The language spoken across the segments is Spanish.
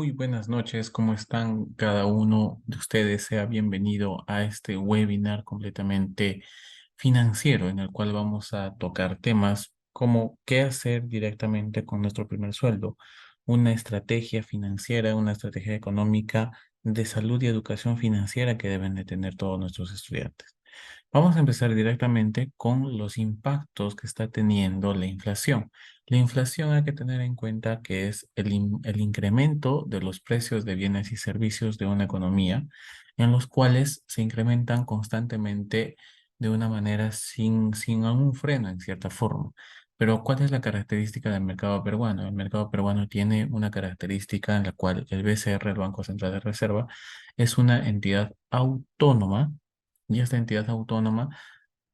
muy buenas noches. ¿Cómo están cada uno de ustedes? Sea bienvenido a este webinar completamente financiero en el cual vamos a tocar temas como qué hacer directamente con nuestro primer sueldo, una estrategia financiera, una estrategia económica de salud y educación financiera que deben de tener todos nuestros estudiantes. Vamos a empezar directamente con los impactos que está teniendo la inflación. La inflación hay que tener en cuenta que es el incremento de los precios de bienes y servicios de una economía, en los cuales se incrementan constantemente de una manera sin un freno en cierta forma. Pero ¿cuál es la característica del mercado peruano? El mercado peruano tiene una característica en la cual el BCR, el Banco Central de Reserva, es una entidad autónoma y esta entidad autónoma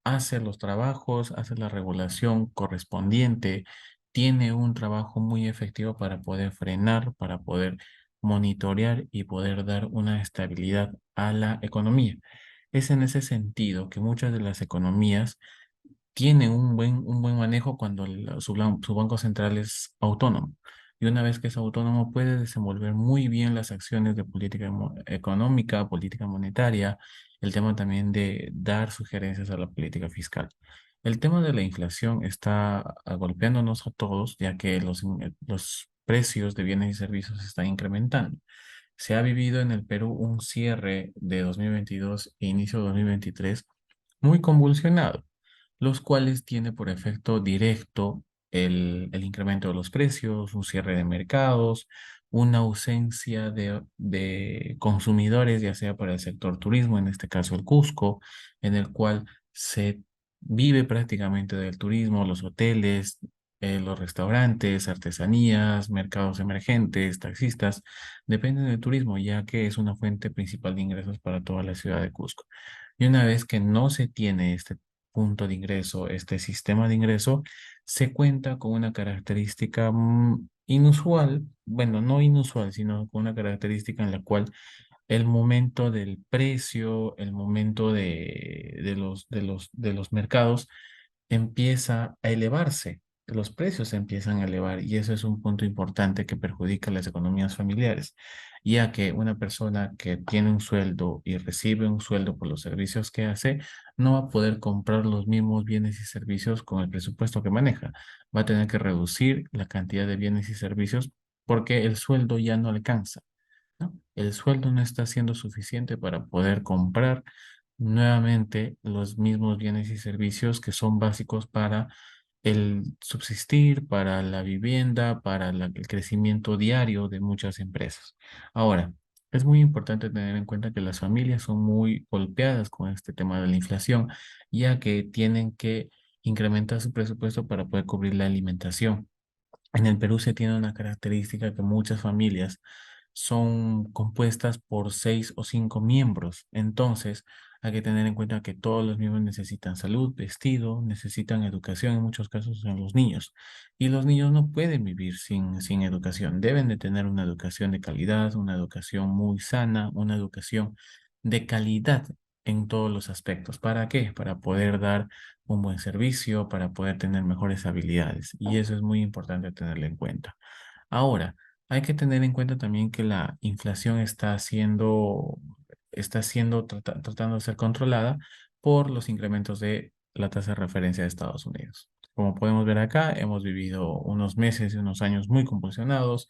hace los trabajos, hace la regulación correspondiente, tiene un trabajo muy efectivo para poder frenar, para poder monitorear y poder dar una estabilidad a la economía. Es en ese sentido que muchas de las economías tiene un buen manejo cuando su banco central es autónomo. Y una vez que es autónomo, puede desenvolver muy bien las acciones de política económica, política monetaria, el tema también de dar sugerencias a la política fiscal. El tema de la inflación está golpeándonos a todos, ya que los precios de bienes y servicios se están incrementando. Se ha vivido en el Perú un cierre de 2022 e inicio de 2023 muy convulsionado, los cuales tiene por efecto directo el incremento de los precios, un cierre de mercados, una ausencia de consumidores, ya sea para el sector turismo, en este caso el Cusco, en el cual se vive prácticamente del turismo, los hoteles, los restaurantes, artesanías, mercados emergentes, taxistas, dependen del turismo, ya que es una fuente principal de ingresos para toda la ciudad de Cusco. Y una vez que no se tiene este punto de ingreso, este sistema de ingreso, se cuenta con una característica inusual, bueno, no inusual, sino con una característica en la cual el momento del precio, el momento de los mercados empieza a elevarse, los precios se empiezan a elevar y eso es un punto importante que perjudica a las economías familiares, ya que una persona que tiene un sueldo y recibe un sueldo por los servicios que hace, no va a poder comprar los mismos bienes y servicios con el presupuesto que maneja. Va a tener que reducir la cantidad de bienes y servicios porque el sueldo ya no alcanza, ¿no? El sueldo no está siendo suficiente para poder comprar nuevamente los mismos bienes y servicios que son básicos para el subsistir, para la vivienda, para el crecimiento diario de muchas empresas. Ahora, es muy importante tener en cuenta que las familias son muy golpeadas con este tema de la inflación, ya que tienen que incrementar su presupuesto para poder cubrir la alimentación. En el Perú se tiene una característica que muchas familias son compuestas por 6 o 5 miembros. Entonces, hay que tener en cuenta que todos los miembros necesitan salud, vestido, necesitan educación, en muchos casos son los niños. Y los niños no pueden vivir sin educación. Deben de tener una educación de calidad, una educación muy sana, una educación de calidad en todos los aspectos. ¿Para qué? Para poder dar un buen servicio, para poder tener mejores habilidades. Y eso es muy importante tenerlo en cuenta. Ahora, hay que tener en cuenta también que la inflación tratando de ser controlada por los incrementos de la tasa de referencia de Estados Unidos. Como podemos ver acá, hemos vivido unos meses y unos años muy convulsionados,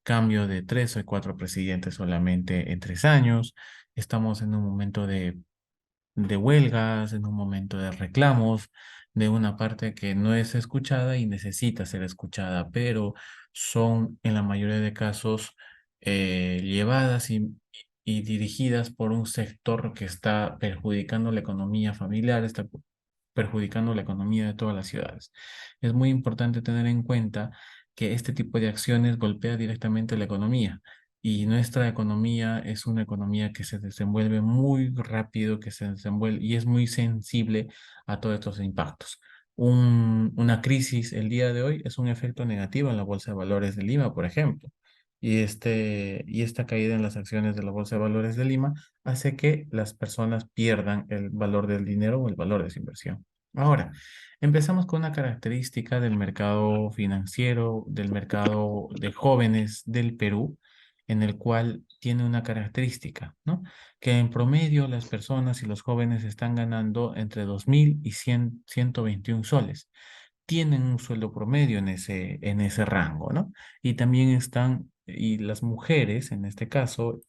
cambio de 3 o 4 presidentes solamente en 3 años. Estamos en un momento de huelgas, en un momento de reclamos de una parte que no es escuchada y necesita ser escuchada, pero son en la mayoría de casos llevadas y dirigidas por un sector que está perjudicando la economía familiar, está perjudicando la economía de todas las ciudades. Es muy importante tener en cuenta que este tipo de acciones golpea directamente la economía. Y nuestra economía es una economía que se desenvuelve muy rápido, que se desenvuelve y es muy sensible a todos estos impactos. Una crisis el día de hoy es un efecto negativo en la Bolsa de Valores de Lima, por ejemplo. Y esta caída en las acciones de la Bolsa de Valores de Lima hace que las personas pierdan el valor del dinero o el valor de su inversión. Ahora, empezamos con una característica del mercado financiero, del mercado de jóvenes del Perú, en el cual tiene una característica, ¿no? Que en promedio las personas y los jóvenes están ganando entre 2.000 y 121 soles. Tienen un sueldo promedio en ese rango, ¿no? Y también están, y las mujeres, en este caso,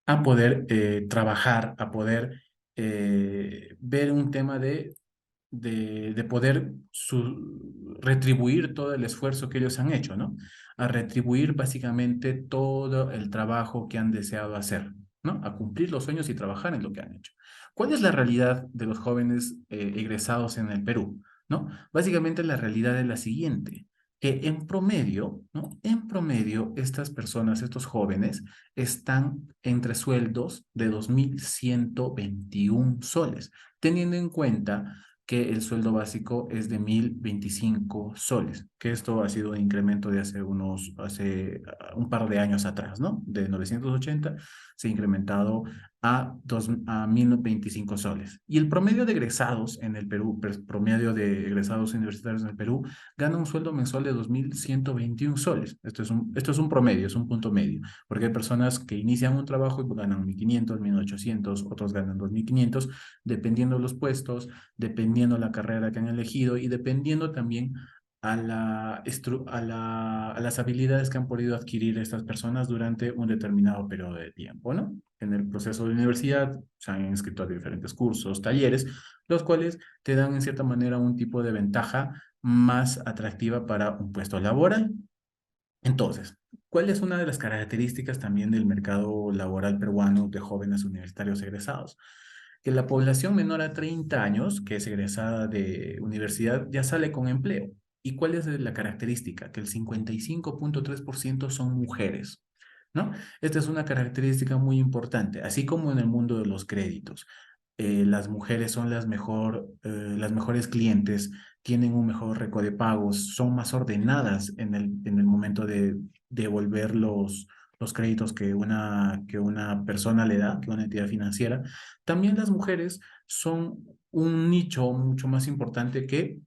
a poder trabajar, a poder ver un tema de poder retribuir todo el esfuerzo que ellos han hecho, ¿no? A retribuir básicamente todo el trabajo que han deseado hacer, ¿no? A cumplir los sueños y trabajar en lo que han hecho. ¿Cuál es la realidad de los jóvenes egresados en el Perú? ¿No? Básicamente la realidad es la siguiente, que en promedio, ¿no? En promedio, estas personas, estos jóvenes, están entre sueldos de 2.121 soles, teniendo en cuenta que el sueldo básico es de 1.025 soles, que esto ha sido un incremento de hace un par de años atrás, ¿no? De 980 se ha incrementado a 1.025 soles. Y el promedio de egresados en el Perú, promedio de egresados universitarios en el Perú, gana un sueldo mensual de 2.121 soles. Esto es un promedio, es un punto medio, porque hay personas que inician un trabajo y ganan 1.500, 1.800, otros ganan 2.500, dependiendo de los puestos, dependiendo la carrera que han elegido y dependiendo también a las habilidades que han podido adquirir estas personas durante un determinado periodo de tiempo, ¿no? En el proceso de universidad se han inscrito a diferentes cursos, talleres, los cuales te dan en cierta manera un tipo de ventaja más atractiva para un puesto laboral. Entonces, ¿cuál es una de las características también del mercado laboral peruano de jóvenes universitarios egresados? Que la población menor a 30 años, que es egresada de universidad, ya sale con empleo. ¿Y cuál es la característica? Que el 55.3% son mujeres, ¿no? Esta es una característica muy importante, así como en el mundo de los créditos. Las mujeres son las mejores clientes, tienen un mejor récord de pagos, son más ordenadas en el momento de devolver los créditos que una persona le da, que una entidad financiera. También las mujeres son un nicho mucho más importante que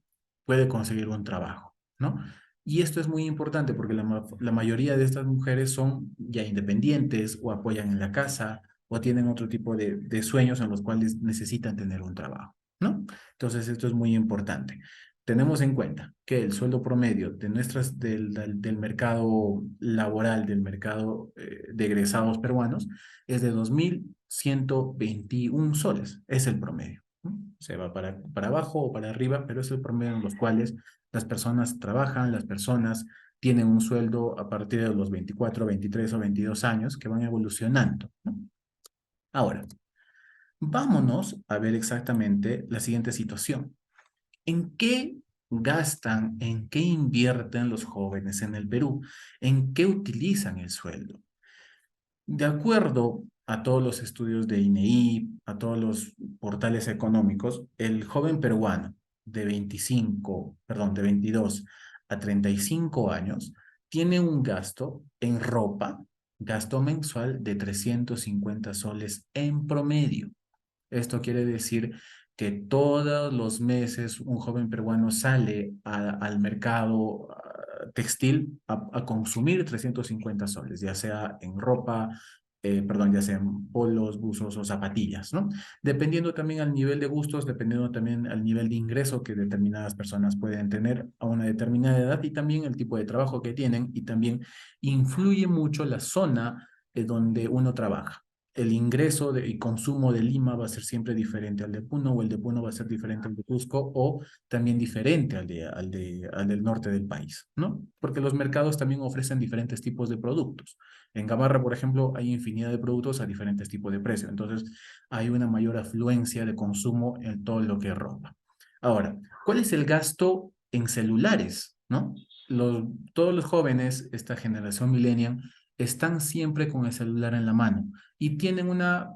puede conseguir un trabajo, ¿no? Y esto es muy importante porque la mayoría de estas mujeres son ya independientes o apoyan en la casa o tienen otro tipo de sueños en los cuales necesitan tener un trabajo, ¿no? Entonces, esto es muy importante. Tenemos en cuenta que el sueldo promedio de del mercado laboral, del mercado de egresados peruanos, es de 2.121 soles. Es el promedio, ¿no? Se va para abajo o para arriba, pero es el promedio en los cuales las personas trabajan, las personas tienen un sueldo a partir de los 24, 23 o 22 años que van evolucionando, ¿no? Ahora, vámonos a ver exactamente la siguiente situación. ¿En qué gastan, en qué invierten los jóvenes en el Perú? ¿En qué utilizan el sueldo? De acuerdo a todos los estudios de INEI, a todos los portales económicos, el joven peruano de 22 a 35 años tiene un gasto en ropa, gasto mensual de 350 soles en promedio. Esto quiere decir que todos los meses un joven peruano sale al mercado textil a consumir 350 soles, ya sea en ropa, perdón, ya sea en polos, buzos o zapatillas, ¿no? Dependiendo también al nivel de gustos, dependiendo también al nivel de ingreso que determinadas personas pueden tener a una determinada edad y también el tipo de trabajo que tienen y también influye mucho la zona donde uno trabaja. El ingreso y consumo de Lima va a ser siempre diferente al de Puno, o el de Puno va a ser diferente al de Cusco, o también diferente al del norte del país, ¿no? Porque los mercados también ofrecen diferentes tipos de productos. En Gamarra, por ejemplo, hay infinidad de productos a diferentes tipos de precio. Entonces, hay una mayor afluencia de consumo en todo lo que es ropa. Ahora, ¿cuál es el gasto en celulares, no? Todos los jóvenes, esta generación millennial, están siempre con el celular en la mano y tienen una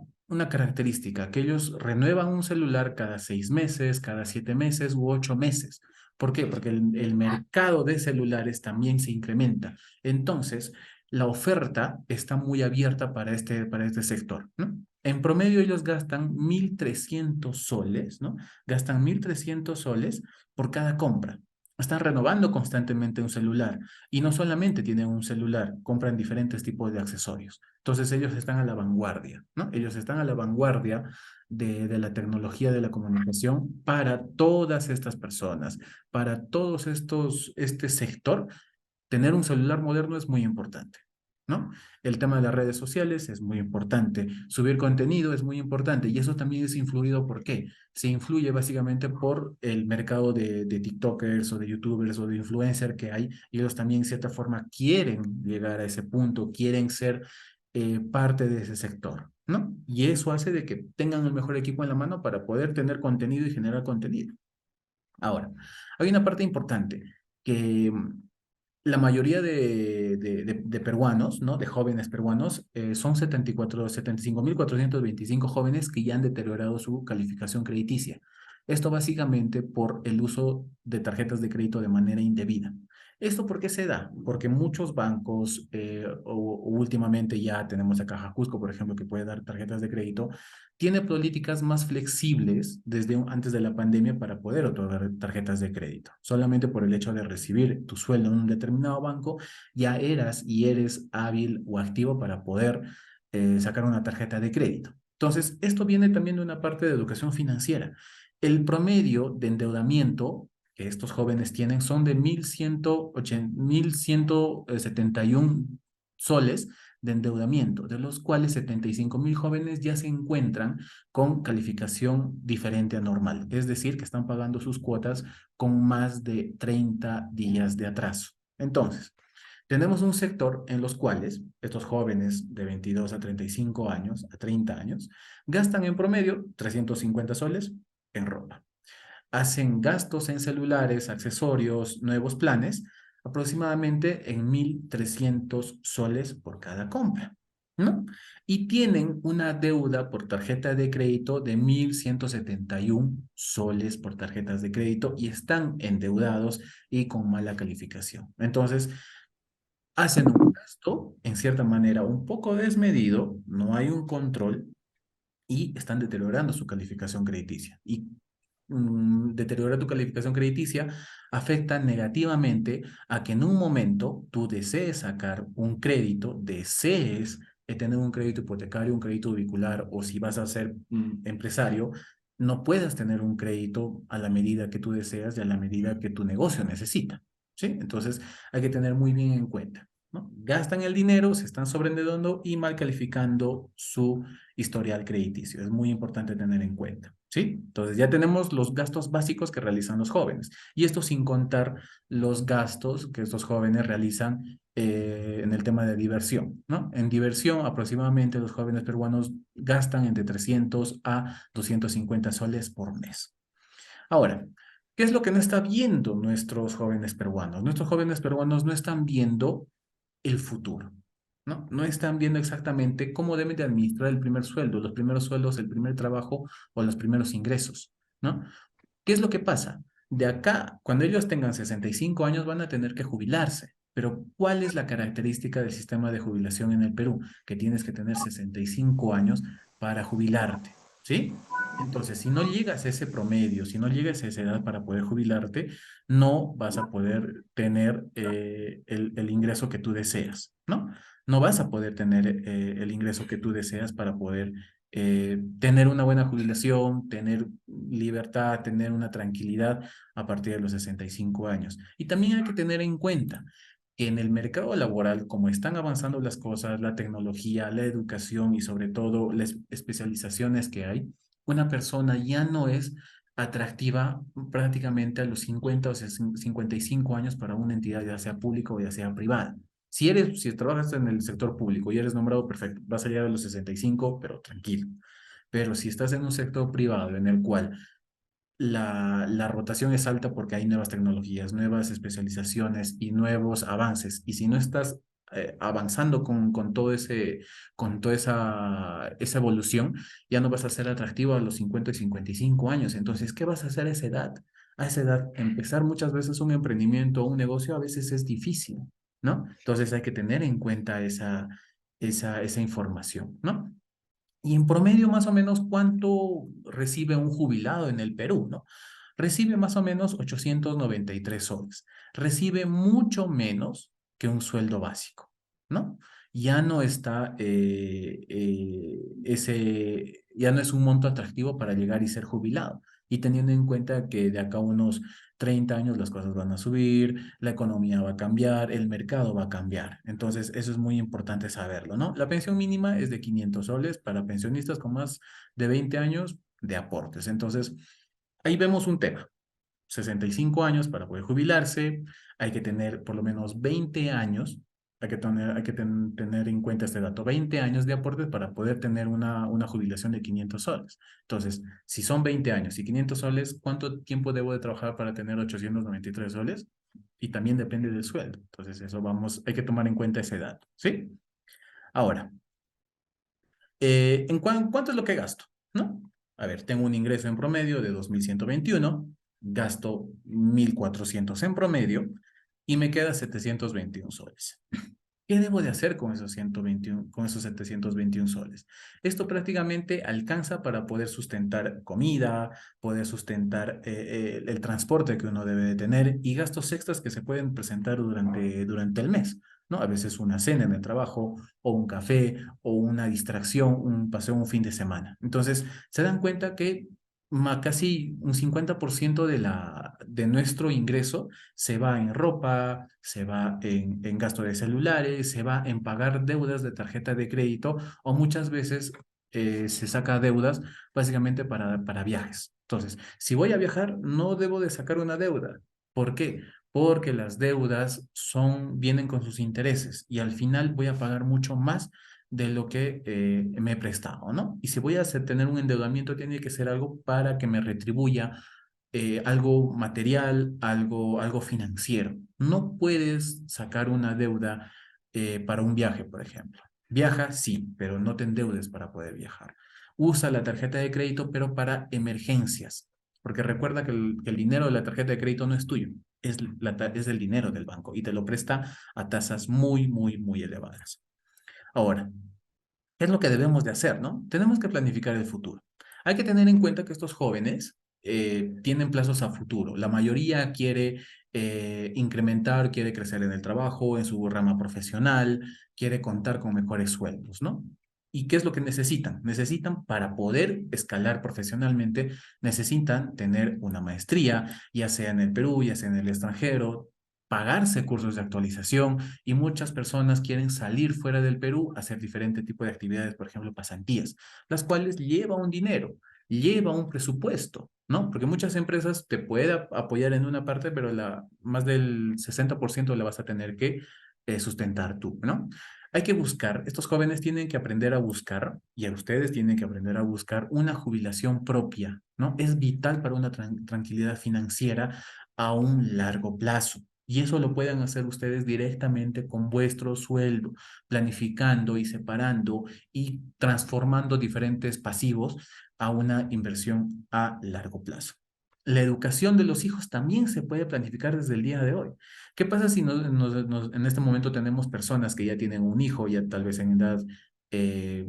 característica, que ellos renuevan un celular cada 6 meses, cada 7 meses u 8 meses. ¿Por qué? Porque el mercado de celulares también se incrementa. Entonces, la oferta está muy abierta para este sector, ¿no? En promedio ellos gastan 1.300 soles, ¿no? Gastan 1.300 soles por cada compra. están renovando constantemente un celular y no solamente tienen un celular, compran diferentes tipos de accesorios. Entonces ellos están a la vanguardia, ¿no? Ellos están a la vanguardia de la tecnología de la comunicación para todas estas personas, para todos estos, este sector. Tener un celular moderno es muy importante, ¿no? El tema de las redes sociales es muy importante, subir contenido es muy importante y eso también es influido ¿por qué? Se influye básicamente por el mercado de TikTokers o de YouTubers o de influencers que hay y ellos también, en cierta forma, quieren llegar a ese punto, quieren ser parte de ese sector, ¿no? Y eso hace de que tengan el mejor equipo en la mano para poder tener contenido y generar contenido. Ahora, hay una parte importante que la mayoría de peruanos, ¿no? De jóvenes peruanos, son 75.425 jóvenes que ya han deteriorado su calificación crediticia. Esto básicamente por el uso de tarjetas de crédito de manera indebida. ¿Esto por qué se da? Porque muchos bancos, o últimamente ya tenemos a Caja Cusco, por ejemplo, que puede dar tarjetas de crédito, tiene políticas más flexibles desde antes de la pandemia para poder otorgar tarjetas de crédito. Solamente por el hecho de recibir tu sueldo en un determinado banco, ya eras y eres hábil o activo para poder sacar una tarjeta de crédito. Entonces, esto viene también de una parte de educación financiera. El promedio de endeudamiento que estos jóvenes tienen son de 1.171 soles de endeudamiento, de los cuales 75.000 jóvenes ya se encuentran con calificación diferente a normal, es decir, que están pagando sus cuotas con más de 30 días de atraso. Entonces, tenemos un sector en los cuales estos jóvenes de 22 a 35 años, a 30 años, gastan en promedio 350 soles en ropa. Hacen gastos en celulares, accesorios, nuevos planes, aproximadamente en 1.300 soles por cada compra, ¿no? Y tienen una deuda por tarjeta de crédito de 1.171 soles por tarjetas de crédito y están endeudados y con mala calificación. Entonces, hacen un gasto, en cierta manera, un poco desmedido, no hay un control y están deteriorando su calificación crediticia. Y deteriorar tu calificación crediticia afecta negativamente a que en un momento tú desees sacar un crédito, desees tener un crédito hipotecario, un crédito vehicular, o si vas a ser empresario, no puedas tener un crédito a la medida que tú deseas y a la medida que tu negocio necesita. ¿Sí? Entonces hay que tener muy bien en cuenta, ¿no? Gastan el dinero, se están sobreendeudando y mal calificando su historial crediticio. Es muy importante tener en cuenta, ¿sí? Entonces ya tenemos los gastos básicos que realizan los jóvenes y esto sin contar los gastos que estos jóvenes realizan en el tema de diversión, ¿no? En diversión aproximadamente los jóvenes peruanos gastan entre 300 a 250 soles por mes. Ahora, ¿qué es lo que no está viendo nuestros jóvenes peruanos? Nuestros jóvenes peruanos no están viendo el futuro, ¿no? No están viendo exactamente cómo deben de administrar el primer sueldo, los primeros sueldos, el primer trabajo o los primeros ingresos, ¿no? ¿Qué es lo que pasa? De acá, cuando ellos tengan 65 años, van a tener que jubilarse. Pero, ¿cuál es la característica del sistema de jubilación en el Perú? Que tienes que tener 65 años para jubilarte, ¿sí? Entonces, si no llegas a ese promedio, si no llegas a esa edad para poder jubilarte, no vas a poder tener el ingreso que tú deseas, ¿no? No vas a poder tener el ingreso que tú deseas para poder tener una buena jubilación, tener libertad, tener una tranquilidad a partir de los 65 años. Y también hay que tener en cuenta que en el mercado laboral, como están avanzando las cosas, la tecnología, la educación y sobre todo las especializaciones que hay, una persona ya no es atractiva prácticamente a los 50 o 55 años para una entidad ya sea pública o ya sea privada. Si trabajas en el sector público y eres nombrado, perfecto, vas a llegar a los 65, pero tranquilo. Pero si estás en un sector privado en el cual la rotación es alta porque hay nuevas tecnologías, nuevas especializaciones y nuevos avances, y si no estás avanzando con todo con toda esa evolución, ya no vas a ser atractivo a los 50 y 55 años. Entonces, ¿qué vas a hacer a esa edad? A esa edad, empezar muchas veces un emprendimiento o un negocio a veces es difícil, ¿no? Entonces hay que tener en cuenta esa información, ¿no? Y en promedio, más o menos, ¿cuánto recibe un jubilado en el Perú, no? recibe más o menos 893 soles. Recibe mucho menos que un sueldo básico, ¿no? Ya no está ya no es un monto atractivo para llegar y ser jubilado. Y teniendo en cuenta que de acá a unos 30 años las cosas van a subir, la economía va a cambiar, el mercado va a cambiar. Entonces, eso es muy importante saberlo, ¿no? La pensión mínima es de 500 soles para pensionistas con más de 20 años de aportes. Entonces, ahí vemos un tema. 65 años para poder jubilarse, hay que tener por lo menos 20 años, tener en cuenta este dato, 20 años de aportes para poder tener una jubilación de 500 soles. Entonces, si son 20 años y 500 soles, ¿cuánto tiempo debo de trabajar para tener 893 soles? Y también depende del sueldo. Entonces, hay que tomar en cuenta ese dato, ¿sí? Ahora, ¿cuánto es lo que gasto? ¿No? A ver, tengo un ingreso en promedio de 2.121, gasto 1.400 en promedio y me queda 721 soles. ¿Qué debo de hacer con esos 121, con esos 721 soles? Esto prácticamente alcanza para poder sustentar comida, poder sustentar el transporte que uno debe de tener y gastos extras que se pueden presentar durante el mes, ¿no? A veces una cena en el trabajo o un café o una distracción, un paseo un fin de semana. Entonces, se dan cuenta que casi un 50% de nuestro ingreso se va en ropa, se va en gasto de celulares, se va en pagar deudas de tarjeta de crédito o muchas veces se saca deudas básicamente para viajes. Entonces, si voy a viajar, no debo de sacar una deuda. ¿Por qué? Porque las deudas vienen con sus intereses y al final voy a pagar mucho más de lo que me he prestado, ¿no? Y si voy a tener un endeudamiento, tiene que ser algo para que me retribuya algo material, algo financiero. No puedes sacar una deuda para un viaje, por ejemplo. Viaja, sí, pero no te endeudes para poder viajar. Usa la tarjeta de crédito, pero para emergencias, porque recuerda que el dinero de la tarjeta de crédito no es tuyo, es el dinero del banco y te lo presta a tasas muy, muy, muy elevadas. Ahora, ¿qué es lo que debemos de hacer, no? Tenemos que planificar el futuro. Hay que tener en cuenta que estos jóvenes tienen plazos a futuro. La mayoría quiere incrementar, quiere crecer en el trabajo, en su rama profesional, quiere contar con mejores sueldos, ¿no? ¿Y qué es lo que necesitan? Necesitan para poder escalar profesionalmente, necesitan tener una maestría, ya sea en el Perú, ya sea en el extranjero, pagarse cursos de actualización y muchas personas quieren salir fuera del Perú a hacer diferente tipo de actividades, por ejemplo, pasantías, las cuales lleva un dinero, lleva un presupuesto, ¿no? Porque muchas empresas te pueden apoyar en una parte, pero más del 60% la vas a tener que sustentar tú, ¿no? Hay que buscar, estos jóvenes tienen que aprender a buscar, y a ustedes tienen que aprender a buscar una jubilación propia, ¿no? Es vital para una tranquilidad financiera a un largo plazo. Y eso lo pueden hacer ustedes directamente con vuestro sueldo, planificando y separando y transformando diferentes pasivos a una inversión a largo plazo. La educación de los hijos también se puede planificar desde el día de hoy. ¿Qué pasa si en este momento tenemos personas que ya tienen un hijo, ya tal vez eh,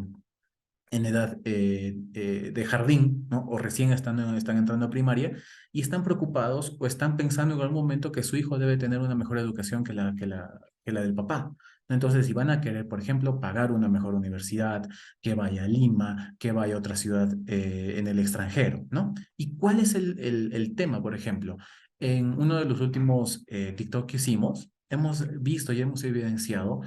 en edad de jardín, ¿no? O recién están entrando a primaria y están preocupados o están pensando en algún momento que su hijo debe tener una mejor educación que la del papá? Entonces, si van a querer, por ejemplo, pagar una mejor universidad, que vaya a Lima, que vaya a otra ciudad en el extranjero, ¿no? ¿Y cuál es el tema, por ejemplo? En uno de los últimos TikTok que hicimos, hemos visto y hemos evidenciado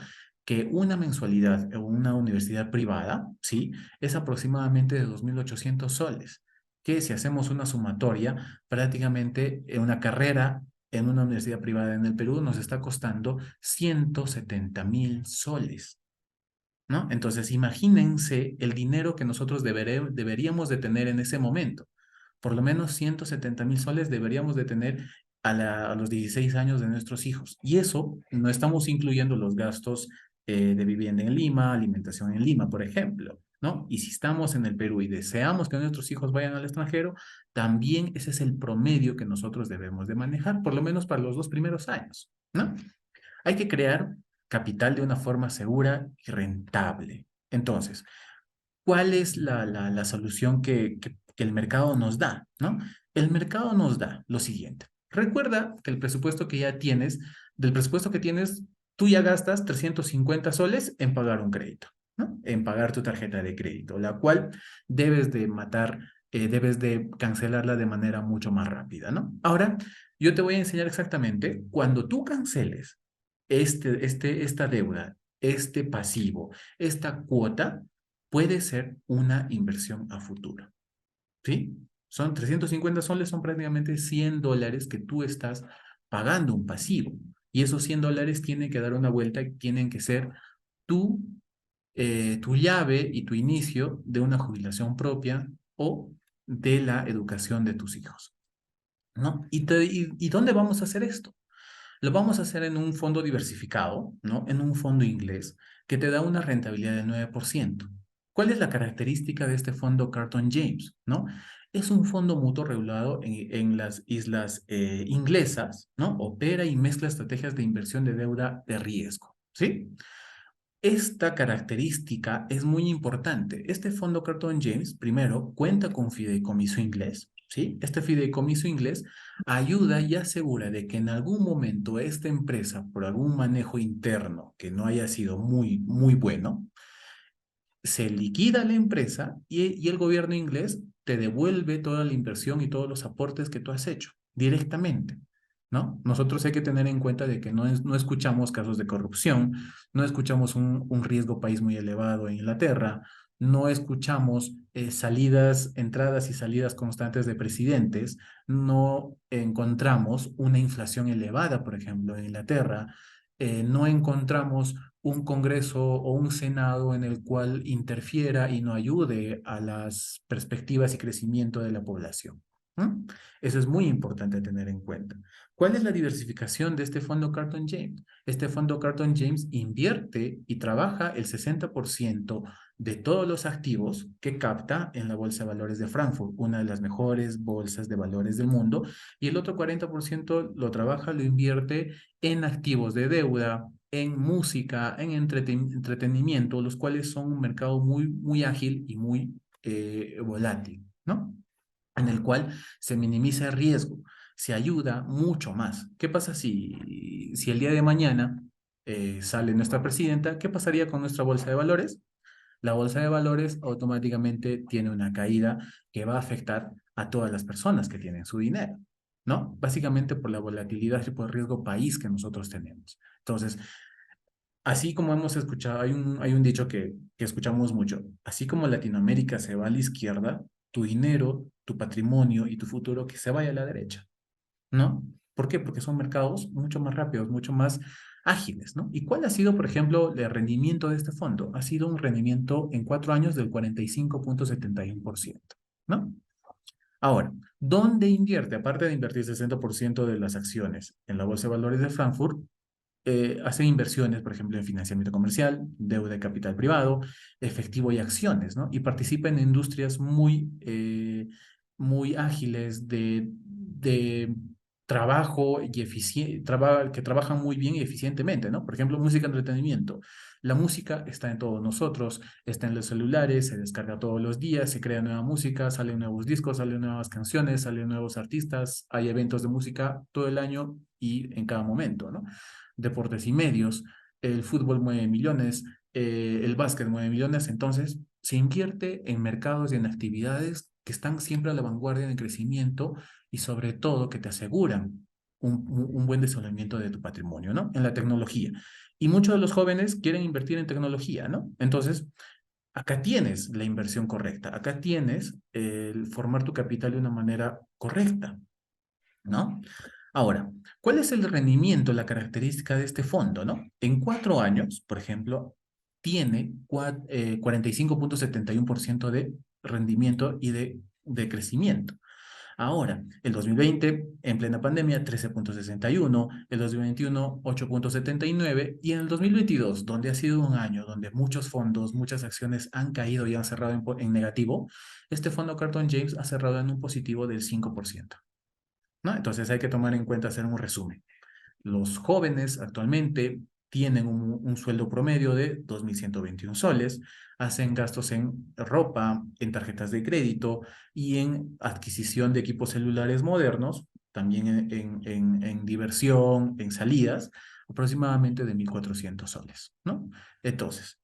que una mensualidad en una universidad privada, ¿sí? Es aproximadamente de 2.800 soles, que si hacemos una sumatoria, prácticamente una carrera en una universidad privada en el Perú nos está costando 170.000 soles, ¿no? Entonces, imagínense el dinero que nosotros deberíamos de tener en ese momento. Por lo menos 170.000 soles deberíamos de tener a los 16 años de nuestros hijos. Y eso no estamos incluyendo los gastos de vivienda en Lima, alimentación en Lima, por ejemplo, ¿no? Y si estamos en el Perú y deseamos que nuestros hijos vayan al extranjero, también ese es el promedio que nosotros debemos de manejar, por lo menos para los 2 primeros años, ¿no? Hay que crear capital de una forma segura y rentable. Entonces, ¿cuál es la solución que el mercado nos da? ¿No? El mercado nos da lo siguiente. Recuerda que el presupuesto que ya tienes, del presupuesto que tienes, tú ya gastas 350 soles en pagar un crédito, ¿no? En pagar tu tarjeta de crédito, la cual debes de matar, debes de cancelarla de manera mucho más rápida, ¿no? Ahora, yo te voy a enseñar exactamente cuando tú canceles esta deuda, este pasivo, esta cuota, puede ser una inversión a futuro. ¿Sí? Son 350 soles, son prácticamente $100 que tú estás pagando un pasivo. Y esos $100 tienen que dar una vuelta y tienen que ser tu, tu llave y tu inicio de una jubilación propia o de la educación de tus hijos, ¿no? ¿Y dónde vamos a hacer esto? Lo vamos a hacer en un fondo diversificado, ¿no? En un fondo inglés que te da una rentabilidad del 9%. ¿Cuál es la característica de este fondo Carlton James, ¿no? Es un fondo mutuo regulado en las islas inglesas, ¿no? Opera y mezcla estrategias de inversión de deuda de riesgo, ¿sí? Esta característica es muy importante. Este fondo Carlton James, primero, cuenta con fideicomiso inglés, ¿sí? Este fideicomiso inglés ayuda y asegura de que en algún momento esta empresa, por algún manejo interno que no haya sido muy bueno, se liquida la empresa y el gobierno inglés te devuelve toda la inversión y todos los aportes que tú has hecho directamente, ¿no? Nosotros hay que tener en cuenta de que no escuchamos casos de corrupción, no escuchamos un riesgo país muy elevado en Inglaterra, no escuchamos entradas y salidas constantes de presidentes, no encontramos una inflación elevada, por ejemplo, en Inglaterra, no encontramos un Congreso o un Senado en el cual interfiera y no ayude a las perspectivas y crecimiento de la población. ¿Mm? Eso es muy importante tener en cuenta. ¿Cuál es la diversificación de este fondo Carlton James? Este fondo Carlton James invierte y trabaja el 60% de todos los activos que capta en la Bolsa de Valores de Frankfurt, una de las mejores bolsas de valores del mundo, y el otro 40% lo trabaja, lo invierte en activos de deuda, en música, en entretenimiento, los cuales son un mercado muy ágil y muy volátil, ¿no? En el cual se minimiza el riesgo, se ayuda mucho más. ¿Qué pasa si el día de mañana sale nuestra presidenta? ¿Qué pasaría con nuestra bolsa de valores? La bolsa de valores automáticamente tiene una caída que va a afectar a todas las personas que tienen su dinero, ¿no? Básicamente por la volatilidad y por el riesgo país que nosotros tenemos. Entonces, así como hemos escuchado, hay un dicho que escuchamos mucho, así como Latinoamérica se va a la izquierda, tu dinero, tu patrimonio y tu futuro que se vaya a la derecha, ¿no? ¿Por qué? Porque son mercados mucho más rápidos, mucho más ágiles, ¿no? ¿Y cuál ha sido, por ejemplo, el rendimiento de este fondo? Ha sido un rendimiento en 4 años del 45,71%, ¿no? Ahora, ¿dónde invierte? Aparte de invertir 60% de las acciones en la Bolsa de Valores de Frankfurt, hace inversiones, por ejemplo, en financiamiento comercial, deuda de capital privado, efectivo y acciones, ¿no? Y participa en industrias muy ágiles de trabajo y que trabajan muy bien y eficientemente, ¿no? Por ejemplo, música, entretenimiento. La música está en todos nosotros, está en los celulares, se descarga todos los días, se crea nueva música, salen nuevos discos, salen nuevas canciones, salen nuevos artistas, hay eventos de música todo el año y en cada momento, ¿no? Deportes y medios, el fútbol mueve millones, el básquet mueve millones, entonces se invierte en mercados y en actividades que están siempre a la vanguardia en crecimiento y sobre todo que te aseguran un buen desenvolvimiento de tu patrimonio, ¿no? En la tecnología. Y muchos de los jóvenes quieren invertir en tecnología, ¿no? Entonces, acá tienes la inversión correcta, acá tienes el formar tu capital de una manera correcta, ¿no? Ahora, ¿cuál es el rendimiento, la característica de este fondo, ¿no? En 4 años, por ejemplo, tiene 45,71% de rendimiento y de crecimiento. Ahora, el 2020, en plena pandemia, 13,61, el 2021, 8,79 y en el 2022, donde ha sido un año donde muchos fondos, muchas acciones han caído y han cerrado en negativo, este fondo Carlton James ha cerrado en un positivo del 5%. ¿No? Entonces hay que tomar en cuenta hacer un resumen. Los jóvenes actualmente tienen un sueldo promedio de 2.121 soles, hacen gastos en ropa, en tarjetas de crédito y en adquisición de equipos celulares modernos, también en diversión, en salidas, aproximadamente de 1.400 soles, ¿no? Entonces,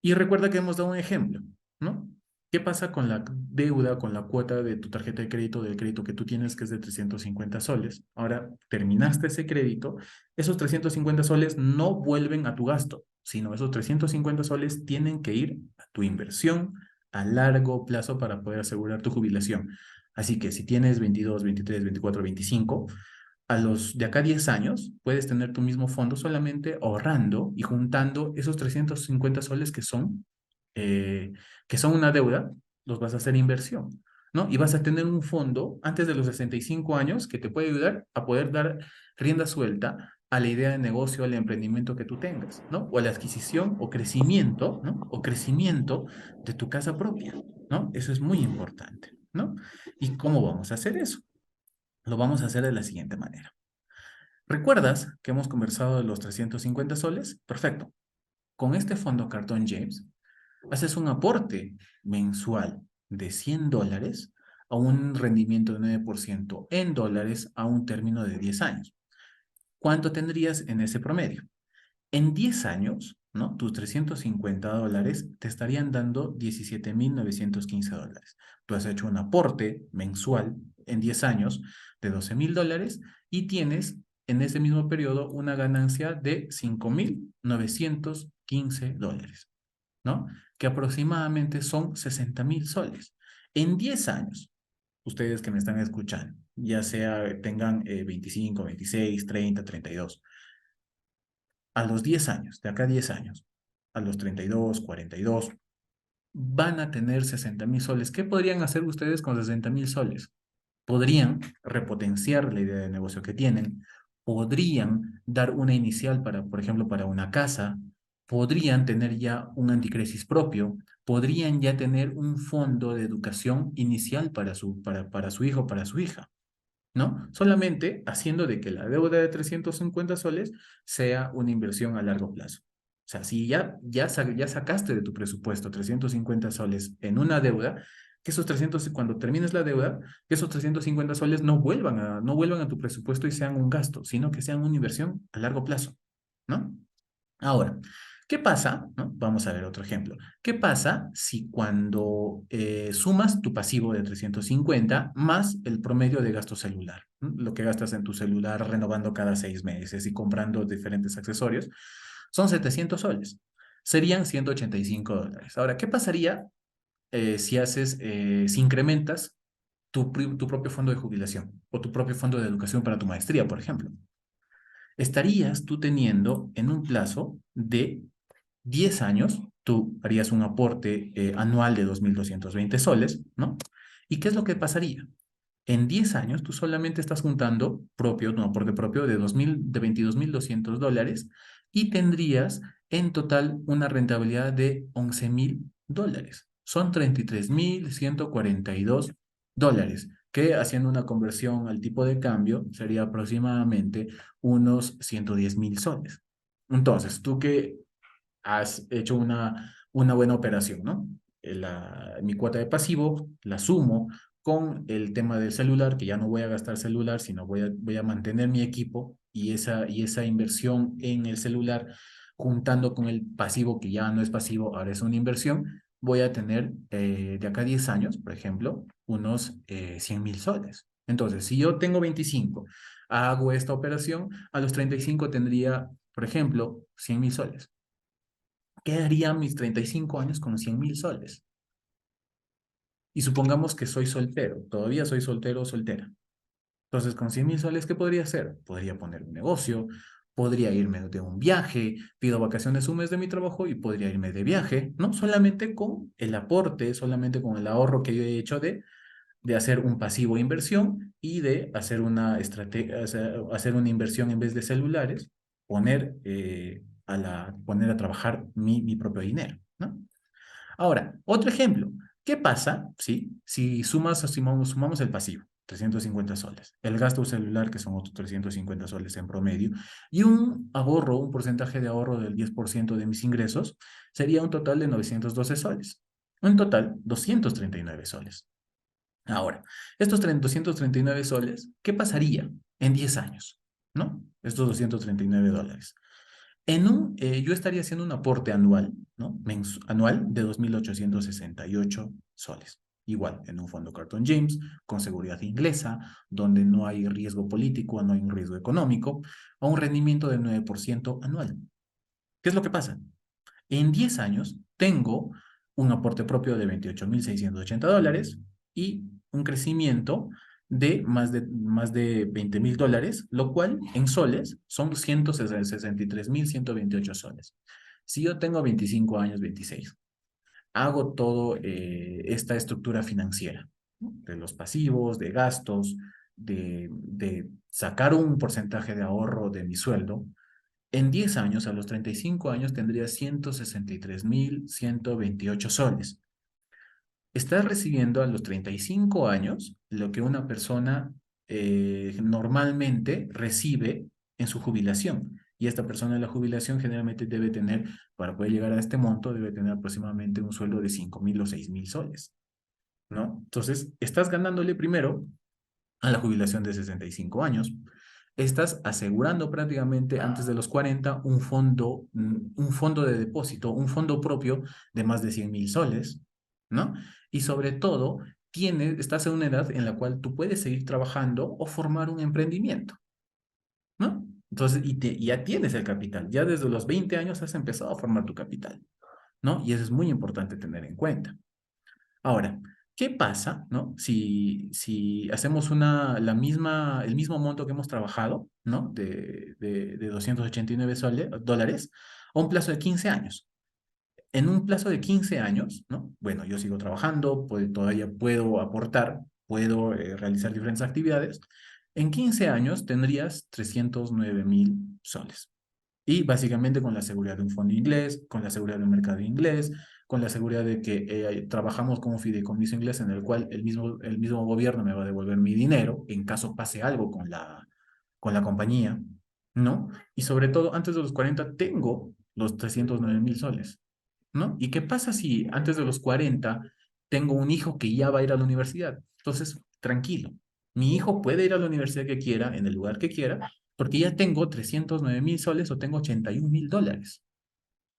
y recuerda que hemos dado un ejemplo, ¿no? ¿Qué pasa con la deuda, con la cuota de tu tarjeta de crédito, del crédito que tú tienes, que es de 350 soles? Ahora terminaste ese crédito, esos 350 soles no vuelven a tu gasto, sino esos 350 soles tienen que ir a tu inversión a largo plazo para poder asegurar tu jubilación. Así que si tienes 22, 23, 24, 25, a los de acá a 10 años puedes tener tu mismo fondo solamente ahorrando y juntando esos 350 soles que son una deuda, los vas a hacer inversión, ¿no? Y vas a tener un fondo antes de los 65 años que te puede ayudar a poder dar rienda suelta a la idea de negocio, al emprendimiento que tú tengas, ¿no? O a la adquisición o crecimiento, ¿no? O crecimiento de tu casa propia, ¿no? Eso es muy importante, ¿no? ¿Y cómo vamos a hacer eso? Lo vamos a hacer de la siguiente manera. ¿Recuerdas que hemos conversado de los 350 soles? Perfecto. Con este fondo cartón James, haces un aporte mensual de $100 a un rendimiento de 9% en dólares a un término de 10 años. ¿Cuánto tendrías en ese promedio? En 10 años, ¿no? Tus $350 te estarían dando $17.915. Tú has hecho un aporte mensual en 10 años de $12.000 y tienes en ese mismo periodo una ganancia de $5.915, ¿no? Que aproximadamente son 60.000 soles. En 10 años, ustedes que me están escuchando, ya sea tengan 25, 26, 30, 32, a los 10 años, de acá a 10 años, a los 32, 42, van a tener 60.000 soles. ¿Qué podrían hacer ustedes con 60.000 soles? Podrían repotenciar la idea de negocio que tienen, podrían dar una inicial para, por ejemplo, para una casa, podrían tener ya un anticrisis propio, podrían ya tener un fondo de educación inicial para su hijo, para su hija. ¿No? Solamente haciendo de que la deuda de 350 soles sea una inversión a largo plazo. O sea, si ya sacaste de tu presupuesto 350 soles en una deuda, que esos 300, cuando termines la deuda, que esos 350 soles no vuelvan a tu presupuesto y sean un gasto, sino que sean una inversión a largo plazo, ¿no? Ahora, ¿qué pasa? ¿No? Vamos a ver otro ejemplo. ¿Qué pasa si cuando sumas tu pasivo de 350 más el promedio de gasto celular? ¿No? Lo que gastas en tu celular renovando cada 6 meses y comprando diferentes accesorios, son 700 soles. Serían $185. Ahora, ¿qué pasaría si incrementas tu propio fondo de jubilación o tu propio fondo de educación para tu maestría, por ejemplo? Estarías tú teniendo en un plazo de 10 años, tú harías un aporte anual de 2.220 soles, ¿no? ¿Y qué es lo que pasaría? En 10 años tú solamente estás juntando un aporte propio de 22.200 y tendrías en total una rentabilidad de $11.000. Son $33.142, que haciendo una conversión al tipo de cambio sería aproximadamente unos 110.000 soles. Entonces, tú que has hecho una buena operación, ¿no? Mi cuota de pasivo la sumo con el tema del celular, que ya no voy a gastar celular, sino voy a mantener mi equipo y esa inversión en el celular, juntando con el pasivo, que ya no es pasivo, ahora es una inversión, voy a tener de acá a 10 años, por ejemplo, unos 100.000 soles. Entonces, si yo tengo 25, hago esta operación, a los 35 tendría, por ejemplo, 100.000 soles. ¿Qué haría mis 35 años con 100.000 soles? Y supongamos que soy soltero, todavía soy soltero o soltera. Entonces, con 100.000 soles, ¿qué podría hacer? Podría poner un negocio, podría irme de un viaje, pido vacaciones un mes de mi trabajo y podría irme de viaje, ¿no? Solamente con el aporte, solamente con el ahorro que yo he hecho de hacer un pasivo de inversión y de hacer una estrategia, hacer una inversión en vez de celulares, poner a trabajar mi propio dinero, ¿no? Ahora, otro ejemplo. ¿Qué pasa si sumamos el pasivo? 350 soles. El gasto celular, que son otros 350 soles en promedio, y un ahorro, un porcentaje de ahorro del 10% de mis ingresos, sería un total de 912 soles. En total, 239 soles. Ahora, estos 239 soles, ¿qué pasaría en 10 años? ¿No? Estos 239 dólares. Yo estaría haciendo un aporte anual, ¿no? Anual de 2.868 soles. Igual, en un fondo Carton James, con seguridad inglesa, donde no hay riesgo político, no hay un riesgo económico, a un rendimiento del 9% anual. ¿Qué es lo que pasa? En 10 años tengo un aporte propio de 28.680 dólares y un crecimiento de más de 20.000 dólares, lo cual en soles son 163.128 soles. Si yo tengo 25 años, 26, hago todo esta estructura financiera, ¿no? De los pasivos, de gastos, de sacar un porcentaje de ahorro de mi sueldo. En 10 años, a los 35 años, tendría 163.128 soles. Estás recibiendo a los 35 años lo que una persona normalmente recibe en su jubilación. Y esta persona en la jubilación generalmente debe tener, para poder llegar a este monto, debe tener aproximadamente un sueldo de 5.000 o 6.000 soles, ¿no? Entonces, estás ganándole primero a la jubilación de 65 años. Estás asegurando prácticamente antes de los 40 un fondo de depósito, un fondo propio de más de 100.000 soles, ¿no? Y sobre todo, estás en una edad en la cual tú puedes seguir trabajando o formar un emprendimiento, ¿no? Entonces, y ya tienes el capital, ya desde los 20 años has empezado a formar tu capital, ¿no? Y eso es muy importante tener en cuenta. Ahora, ¿qué pasa, no? Si hacemos el mismo monto que hemos trabajado, ¿no? De 289 dólares a un plazo de 15 años. En un plazo de 15 años, ¿no? Bueno, yo sigo trabajando, todavía puedo aportar, puedo realizar diferentes actividades. En 15 años tendrías 309.000 soles. Y básicamente con la seguridad de un fondo inglés, con la seguridad de un mercado inglés, con la seguridad de que trabajamos con un fideicomiso inglés en el cual el mismo gobierno me va a devolver mi dinero en caso pase algo con la compañía, ¿no? Y sobre todo, antes de los 40 tengo los 309.000 soles, ¿no? ¿Y qué pasa si antes de los 40 tengo un hijo que ya va a ir a la universidad? Entonces, tranquilo, mi hijo puede ir a la universidad que quiera, en el lugar que quiera, porque ya tengo 309.000 soles o tengo 81.000 dólares,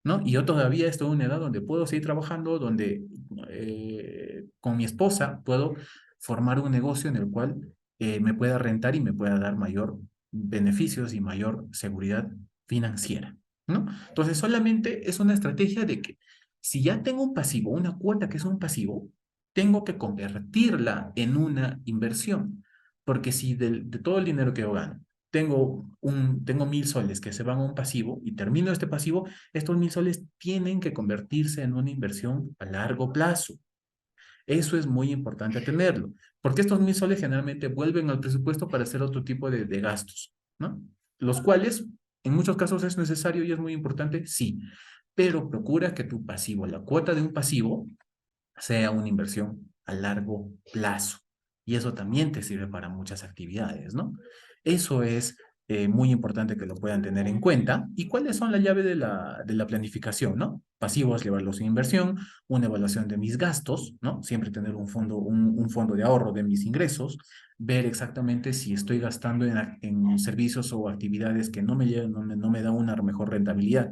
¿no? Y yo todavía estoy en una edad donde puedo seguir trabajando, donde con mi esposa puedo formar un negocio en el cual me pueda rentar y me pueda dar mayor beneficios y mayor seguridad financiera, ¿no? Entonces solamente es una estrategia de que si ya tengo un pasivo, una cuota que es un pasivo, tengo que convertirla en una inversión, porque si de todo el dinero que yo gano, tengo 1.000 soles que se van a un pasivo y termino este pasivo, estos 1.000 soles tienen que convertirse en una inversión a largo plazo. Eso es muy importante tenerlo, porque estos 1.000 soles generalmente vuelven al presupuesto para hacer otro tipo de gastos, ¿no? Los cuales en muchos casos es necesario y es muy importante, sí, pero procura que tu pasivo, la cuota de un pasivo, sea una inversión a largo plazo. Y eso también te sirve para muchas actividades, ¿no? Eso es muy importante que lo puedan tener en cuenta. ¿Y cuáles son la llave de la planificación, ¿no? Pasivos, llevarlos en inversión, una evaluación de mis gastos, ¿no? Siempre tener un fondo de ahorro de mis ingresos, ver exactamente si estoy gastando en servicios o actividades que no me da una mejor rentabilidad.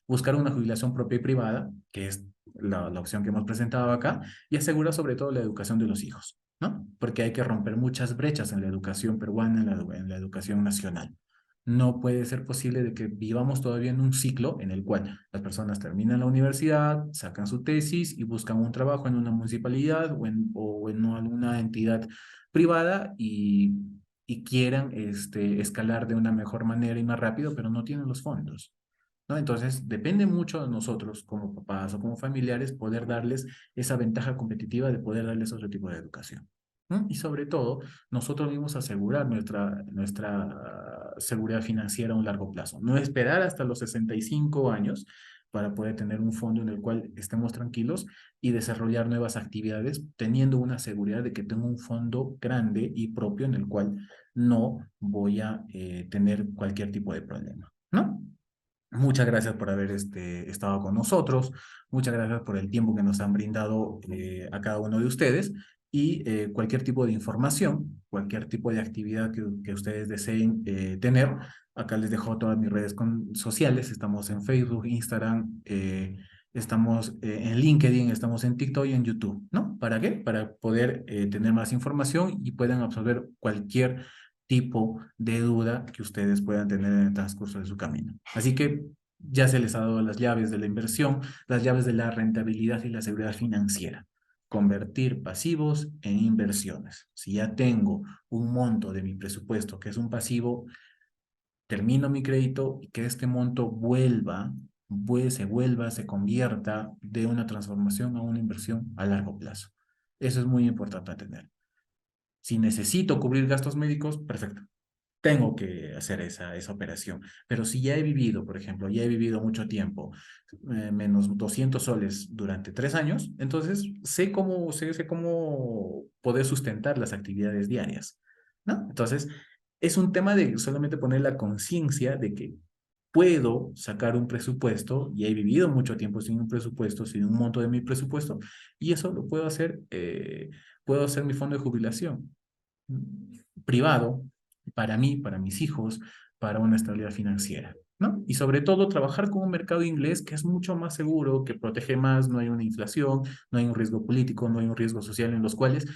Buscar una jubilación propia y privada, que es la opción que hemos presentado acá, y asegura sobre todo la educación de los hijos, ¿no? Porque hay que romper muchas brechas en la educación peruana, en la educación nacional. No puede ser posible de que vivamos todavía en un ciclo en el cual las personas terminan la universidad, sacan su tesis y buscan un trabajo en una municipalidad o en alguna entidad privada y quieran escalar de una mejor manera y más rápido, pero no tienen los fondos, ¿no? Entonces, depende mucho de nosotros como papás o como familiares poder darles esa ventaja competitiva de poder darles otro tipo de educación, ¿no? Y sobre todo, nosotros mismos asegurar nuestra seguridad financiera a un largo plazo. No esperar hasta los 65 años para poder tener un fondo en el cual estemos tranquilos y desarrollar nuevas actividades, teniendo una seguridad de que tengo un fondo grande y propio en el cual no voy a tener cualquier tipo de problema, ¿no? Muchas gracias por haber estado con nosotros. Muchas gracias por el tiempo que nos han brindado a cada uno de ustedes. Y cualquier tipo de información, cualquier tipo de actividad que ustedes deseen tener, acá les dejo todas mis redes sociales. Estamos en Facebook, Instagram, estamos en LinkedIn, estamos en TikTok y en YouTube, ¿no? ¿Para qué? Para poder tener más información y puedan absorber cualquier tipo de duda que ustedes puedan tener en el transcurso de su camino. Así que ya se les ha dado las llaves de la inversión, las llaves de la rentabilidad y la seguridad financiera. Convertir pasivos en inversiones. Si ya tengo un monto de mi presupuesto que es un pasivo, termino mi crédito y que este monto se convierta de una transformación a una inversión a largo plazo. Eso es muy importante tener. Si necesito cubrir gastos médicos, perfecto, tengo que hacer esa operación. Pero si ya he vivido, por ejemplo, ya he vivido mucho tiempo, menos 200 soles durante 3 años, entonces sé cómo poder sustentar las actividades diarias, ¿no? Entonces, es un tema de solamente poner la conciencia de que puedo sacar un presupuesto, y he vivido mucho tiempo sin un presupuesto, sin un monto de mi presupuesto, y eso lo puedo hacer mi fondo de jubilación privado, para mí, para mis hijos, para una estabilidad financiera, ¿no? Y sobre todo trabajar con un mercado inglés que es mucho más seguro, que protege más, no hay una inflación, no hay un riesgo político, no hay un riesgo social en los cuales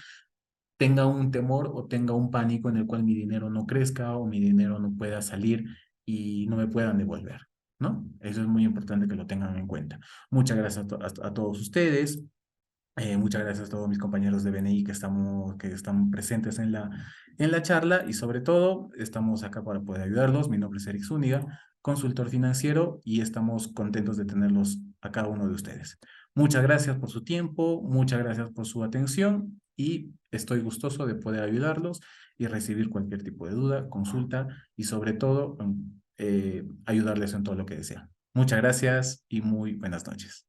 tenga un temor o tenga un pánico en el cual mi dinero no crezca o mi dinero no pueda salir y no me puedan devolver, ¿no? Eso es muy importante que lo tengan en cuenta. Muchas gracias a todos ustedes. Muchas gracias a todos mis compañeros de BNI que están presentes en la charla y sobre todo estamos acá para poder ayudarlos. Mi nombre es Eric Zúñiga, consultor financiero y estamos contentos de tenerlos a cada uno de ustedes. Muchas gracias por su tiempo, muchas gracias por su atención y estoy gustoso de poder ayudarlos y recibir cualquier tipo de duda, consulta y sobre todo ayudarles en todo lo que desean. Muchas gracias y muy buenas noches.